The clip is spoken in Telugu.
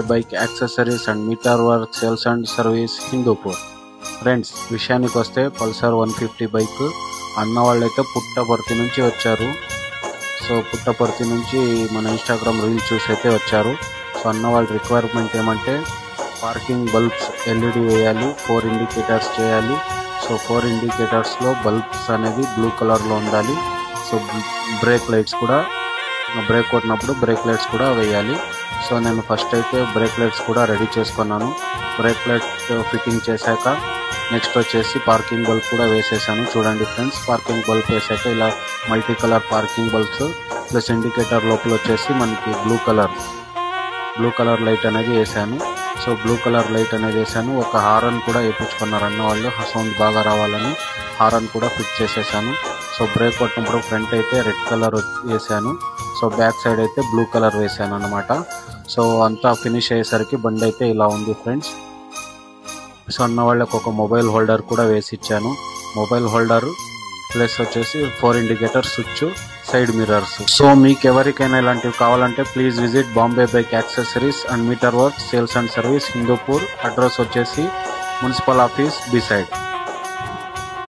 Bike accessories and meter work sales and service Hindupur. Friends, విషయానికి వస్తే పల్సర్ 150 బైక్ అన్న వాళ్ళైతే పుట్టపర్తి నుంచి వచ్చారు. సో పుట్టపర్తి నుంచి మన ఇన్స్టాగ్రామ్ రీల్ చూసి అయితే వచ్చారు. సో అన్న వాళ్ళ రిక్వైర్మెంట్ ఏమంటే పార్కింగ్ బల్బ్స్ ఎల్ఈడి వేయాలి, 4 ఇండికేటర్స్ చేయాలి. సో 4 ఇండికేటర్స్లో బల్బ్స్ అనేది బ్లూ కలర్లో ఉండాలి. సో బ్రేక్ లైట్స్ కూడా బ్రేక్ కొట్టినప్పుడు బ్రేక్ లైట్స్ కూడా వేయాలి. సో నేను ఫస్ట్ అయితే బ్రేక్ లైట్స్ కూడా రెడీ చేసుకున్నాను. బ్రేక్ లైట్ ఫిట్టింగ్ చేశాక నెక్స్ట్ వచ్చేసి పార్కింగ్ బల్బ్ కూడా వేసేసాను. చూడండి ఫ్రెండ్స్, పార్కింగ్ బల్బ్ వేసాక ఇలా multi colour parking bulbs plus indicator లోపల వచ్చేసి మనకి బ్లూ కలర్ లైట్ అనేది వేసాను. సో బ్లూ కలర్ లైట్ అనేది వేసాను. ఒక హారన్ కూడా వేయించుకున్నారు అన్న వాళ్ళు, సౌండ్ బాగా రావాలని హారన్ కూడా ఫిట్ చేసేసాను. సో బ్రేక్ కొట్టినప్పుడు ఫ్రంట్ అయితే రెడ్ కలర్ వేసాను. సో బ్యాక్ సైడ్ అయితే బ్లూ కలర్ వేసాను అన్నమాట. సో అంతా ఫినిష్ అయ్యేసరికి బండి అయితే ఇలా ఉంది ఫ్రెండ్స్. సో అన్న వాళ్ళకి ఒక మొబైల్ హోల్డర్ కూడా వేసి ఇచ్చాను. మొబైల్ హోల్డర్ ప్లస్ వచ్చేసి 4 indicator switch, side mirrors. So మీకు ఎవరికైనా ఇలాంటివి కావాలంటే please visit Bombay bike accessories and meter work sales and service Hindupur. Address వచ్చేసి మున్సిపల్ ఆఫీస్ బి సైడ్.